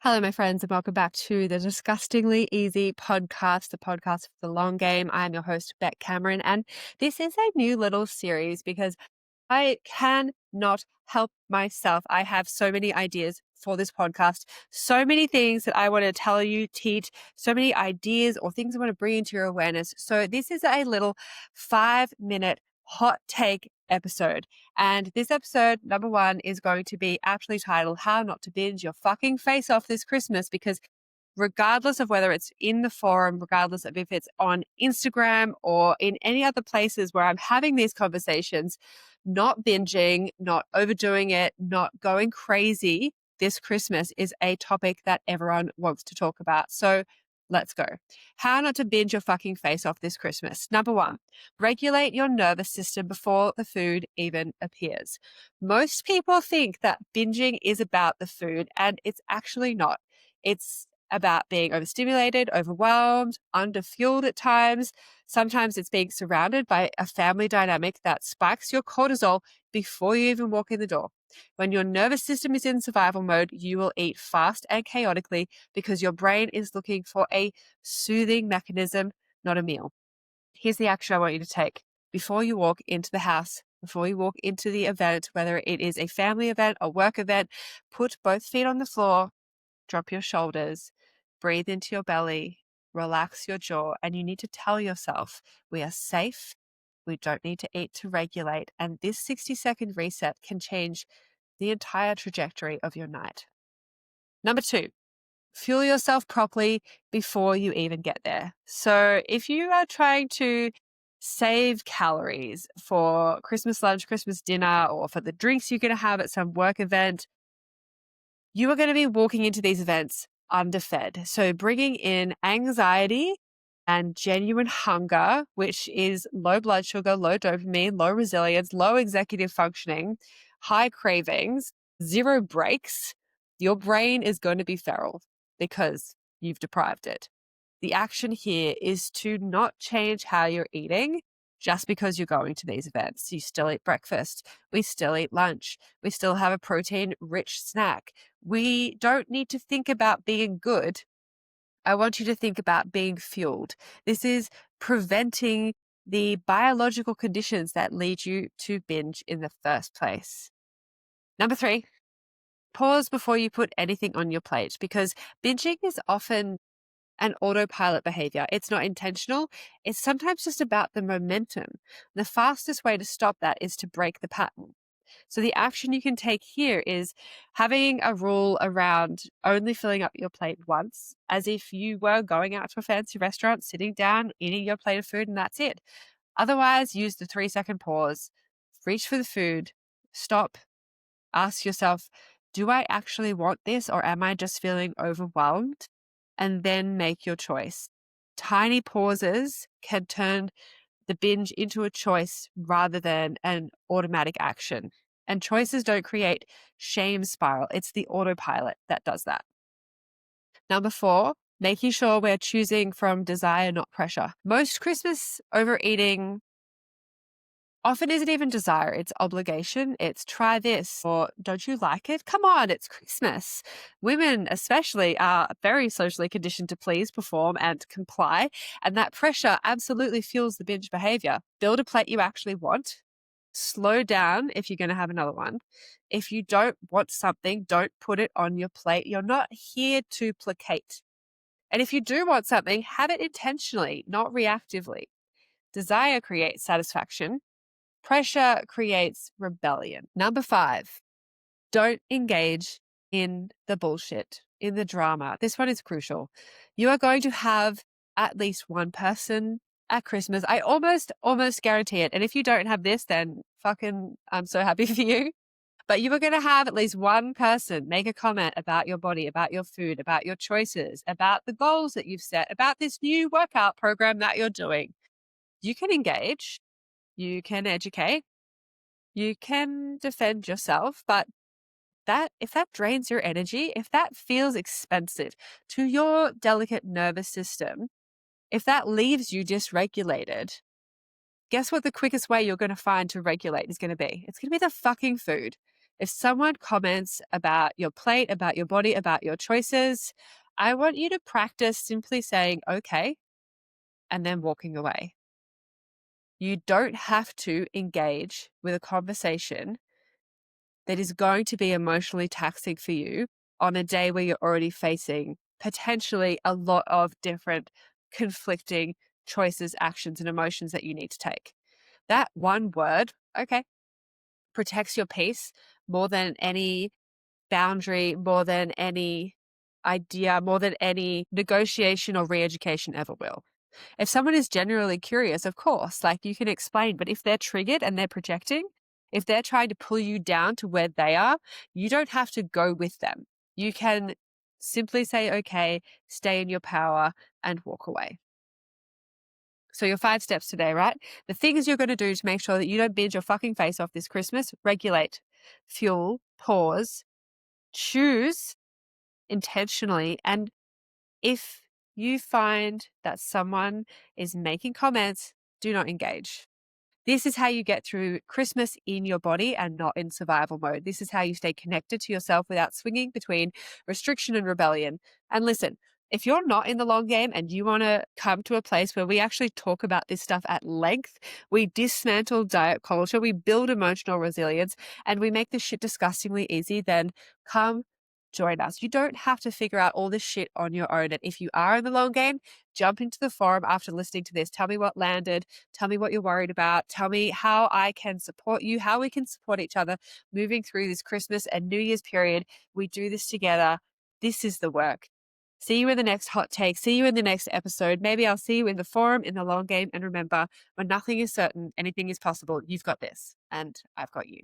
Hello, my friends, and welcome back to the Disgustingly Easy podcast, the podcast for the long game. I'm your host, Bec Cameron, and this is a new little series because I cannot help myself. I have so many ideas for this podcast, so many things that I want to tell you, teach, so many ideas or things I want to bring into your awareness. So this is a little 5-minute hot take episode. And this episode, number one, is going to be aptly titled How Not to Binge Your Fucking Face Off This Christmas, because regardless of whether it's in the forum, regardless of if it's on Instagram or in any other places where I'm having these conversations, not binging, not overdoing it, not going crazy this Christmas is a topic that everyone wants to talk about. So let's go. How not to binge your fucking face off this Christmas. Number one, regulate your nervous system before the food even appears. Most people think that binging is about the food, and it's actually not. It's about being overstimulated, overwhelmed, underfueled at times. Sometimes it's being surrounded by a family dynamic that spikes your cortisol before you even walk in the door. When your nervous system is in survival mode, you will eat fast and chaotically because your brain is looking for a soothing mechanism, not a meal. Here's the action I want you to take before you walk into the house, before you walk into the event, whether it is a family event, a work event. Put both feet on the floor, drop your shoulders, breathe into your belly, relax your jaw, and you need to tell yourself, we are safe. We don't need to eat to regulate. And this 60-second reset can change the entire trajectory of your night. Number two, fuel yourself properly before you even get there. So if you are trying to save calories for Christmas lunch, Christmas dinner, or for the drinks you're going to have at some work event, you are going to be walking into these events underfed. So bringing in anxiety and genuine hunger, which is low blood sugar, low dopamine, low resilience, low executive functioning, high cravings, zero breaks, your brain is going to be feral because you've deprived it. The action here is to not change how you're eating just because you're going to these events. You still eat breakfast. We still eat lunch. We still have a protein rich snack. We don't need to think about being good. I want you to think about being fueled. This is preventing the biological conditions that lead you to binge in the first place. Number three, pause before you put anything on your plate, because binging is often an autopilot behavior. It's not intentional. It's sometimes just about the momentum. The fastest way to stop that is to break the pattern. So the action you can take here is having a rule around only filling up your plate once, as if you were going out to a fancy restaurant, sitting down, eating your plate of food, and that's it. Otherwise, use the 3-second pause, reach for the food, stop, ask yourself, do I actually want this, or am I just feeling overwhelmed? And then make your choice. Tiny pauses can turn the binge into a choice rather than an automatic action. And choices don't create shame spiral. It's the autopilot that does that. Number four, making sure we're choosing from desire, not pressure. Most Christmas overeating often isn't even desire, it's obligation. It's try this, or don't you like it? Come on, it's Christmas. Women especially are very socially conditioned to please, perform, and comply. And that pressure absolutely fuels the binge behavior. Build a plate you actually want. Slow down if you're going to have another one. If you don't want something, don't put it on your plate. You're not here to placate. And if you do want something, have it intentionally, not reactively. Desire creates satisfaction. Pressure creates rebellion. Number five, don't engage in the bullshit, in the drama. This one is crucial. You are going to have at least one person at Christmas. I almost guarantee it. And if you don't have this, then fucking, I'm so happy for you. But you are going to have at least one person make a comment about your body, about your food, about your choices, about the goals that you've set, about this new workout program that you're doing. You can engage. You can educate, you can defend yourself, but if that drains your energy, if that feels expensive to your delicate nervous system, if that leaves you dysregulated, guess what the quickest way you're going to find to regulate is going to be? It's going to be the fucking food. If someone comments about your plate, about your body, about your choices, I want you to practice simply saying, okay, and then walking away. You don't have to engage with a conversation that is going to be emotionally taxing for you on a day where you're already facing potentially a lot of different conflicting choices, actions, and emotions that you need to take. That one word, okay, protects your peace more than any boundary, more than any idea, more than any negotiation or re education ever will. If someone is genuinely curious, of course, like you can explain, but if they're triggered and they're projecting, if they're trying to pull you down to where they are, you don't have to go with them. You can simply say, okay, stay in your power and walk away. So your 5 steps today, right? The things you're going to do to make sure that you don't binge your fucking face off this Christmas: regulate, fuel, pause, choose intentionally. And if you find that someone is making comments, do not engage. This is how you get through Christmas in your body and not in survival mode. This is how you stay connected to yourself without swinging between restriction and rebellion. And listen, if you're not in the long game and you want to come to a place where we actually talk about this stuff at length, we dismantle diet culture, we build emotional resilience, and we make this shit disgustingly easy, then come join us. You don't have to figure out all this shit on your own. And if you are in the long game, jump into the forum after listening to this. Tell me what landed. Tell me what you're worried about. Tell me how I can support you, how we can support each other moving through this Christmas and New Year's period. We do this together. This is the work. See you in the next hot take. See you in the next episode. Maybe I'll see you in the forum in the long game. And remember, when nothing is certain, anything is possible. You've got this, and I've got you.